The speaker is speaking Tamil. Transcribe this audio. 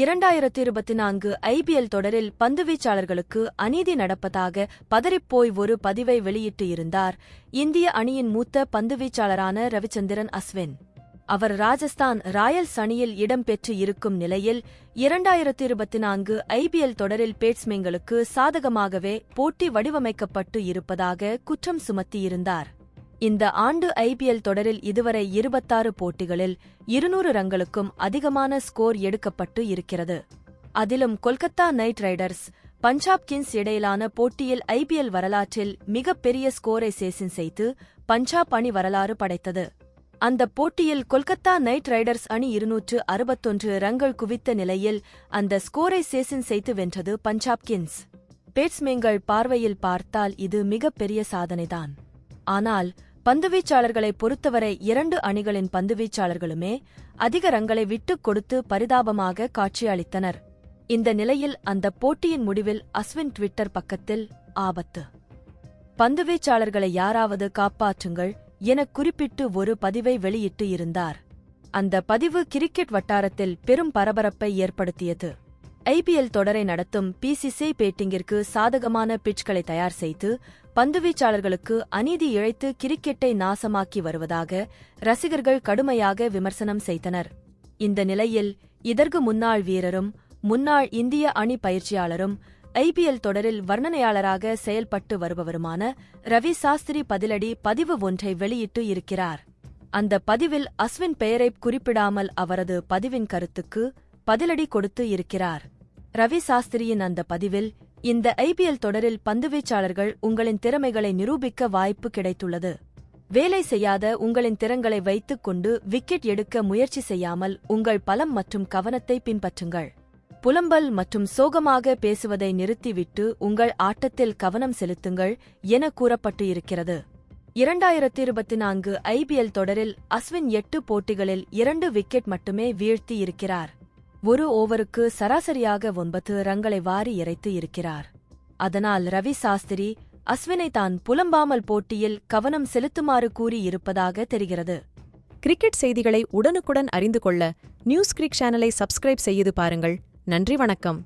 2024 ஐபிஎல் தொடரில் பந்துவீச்சாளர்களுக்கு அநீதி நடப்பதாக பதறிப்போய் ஒரு பதிவை வெளியிட்டு இருந்தார் இந்திய அணியின் மூத்த பந்துவீச்சாளரான ரவிச்சந்திரன் அஸ்வின். அவர் ராஜஸ்தான் ராயல்ஸ் அணியில் இடம்பெற்று இருக்கும் நிலையில் 2024 ஐபிஎல் தொடரில் பேட்ஸ்மேன்களுக்கு சாதகமாகவே போட்டி வடிவமைக்கப்பட்டு இருப்பதாக குற்றம் சுமத்தியிருந்தார். இந்த ஆண்டு ஐபிஎல் தொடரில் இதுவரை 26 போட்டிகளில் 200 ரன்களுக்கும் அதிகமான ஸ்கோர் எடுக்கப்பட்டு இருக்கிறது. அதிலும் Kolkata night Riders Punjab Kings இடையிலான போட்டியில் ஐபிஎல் வரலாற்றில் மிகப்பெரிய ஸ்கோரை சேசின் செய்து பஞ்சாப் அணி வரலாறு படைத்தது. அந்த போட்டியில் கொல்கத்தா நைட் ரைடர்ஸ் அணி 261 ரன்கள் குவித்த நிலையில் அந்த ஸ்கோரை சேசின் செய்து வென்றது பஞ்சாப் கிங்ஸ். பேட்ஸ்மேன்கள் பார்வையில் பார்த்தால் இது மிகப்பெரிய சாதனைதான். ஆனால் பந்துவீச்சாளர்களை பொறுத்தவரை 2 அணிகளின் பந்துவீச்சாளர்களுமே அதிக ரன்களை விட்டுக் கொடுத்து பரிதாபமாக காட்சியளித்தனர். இந்த நிலையில் அந்த போட்டியின் முடிவில் அஸ்வின் ட்விட்டர் பக்கத்தில் ஆபத்து, பந்துவீச்சாளர்களை யாராவது காப்பாற்றுங்கள் என குறிப்பிட்டு ஒரு பதிவை வெளியிட்டு இருந்தார். அந்த பதிவு கிரிக்கெட் வட்டாரத்தில் பெரும் பரபரப்பை ஏற்படுத்தியது. ஐபிஎல் தொடரை நடத்தும் பிசிசிஐ பேட்டிங்கிற்கு சாதகமான பிட்ச்களை தயார் செய்து பந்துவீச்சாளர்களுக்கு அநீதி இழைத்து கிரிக்கெட்டை நாசமாக்கி வருவதாக ரசிகர்கள் கடுமையாக விமர்சனம் செய்தனர். இந்த நிலையில் இதற்கு முன்னாள் வீரரும் முன்னாள் இந்திய அணி பயிற்சியாளரும் ஐபிஎல் தொடரில் வர்ணனையாளராக செயல்பட்டு வருபவருமான ரவி சாஸ்திரி பதிவு ஒன்றை வெளியிட்டு இருக்கிறார். அந்த பதிவில் அஸ்வின் பெயரை குறிப்பிடாமல் அவரது பதிவின் கருத்துக்கு பதிலடி கொடுத்து இருக்கிறார். ரவி சாஸ்திரியின் அந்த பதிவில், இந்த ஐபிஎல் தொடரில் பந்துவீச்சாளர்கள் உங்களின் திறமைகளை நிரூபிக்க வாய்ப்பு கிடைத்துள்ளது. வேலை செய்யாத உங்களின் திறன்களை வைத்துக் கொண்டு விக்கெட் எடுக்க முயற்சி செய்யாமல் உங்கள் பலம் மற்றும் கவனத்தை பின்பற்றுங்கள். புலம்பல் மற்றும் சோகமாக பேசுவதை நிறுத்திவிட்டு உங்கள் ஆட்டத்தில் கவனம் செலுத்துங்கள் என கூறப்பட்டு இருக்கிறது. 2024 ஐபிஎல் தொடரில் அஸ்வின் 8 போட்டிகளில் 2 விக்கெட் மட்டுமே வீழ்த்தி இருக்கிறார். ஒரு ஓவருக்கு சராசரியாக 9 ரன்களை வாரி இறைத்து இருக்கிறார். அதனால் ரவி சாஸ்திரி அஸ்வினை தான் புலம்பாமல் போட்டியில் கவனம் செலுத்துமாறு கூறியிருப்பதாக தெரிகிறது. கிரிக்கெட் செய்திகளை உடனுக்குடன் அறிந்து கொள்ள நியூஸ் கிரிக் சேனலை சப்ஸ்கிரைப் செய்து பாருங்கள். நன்றி, வணக்கம்.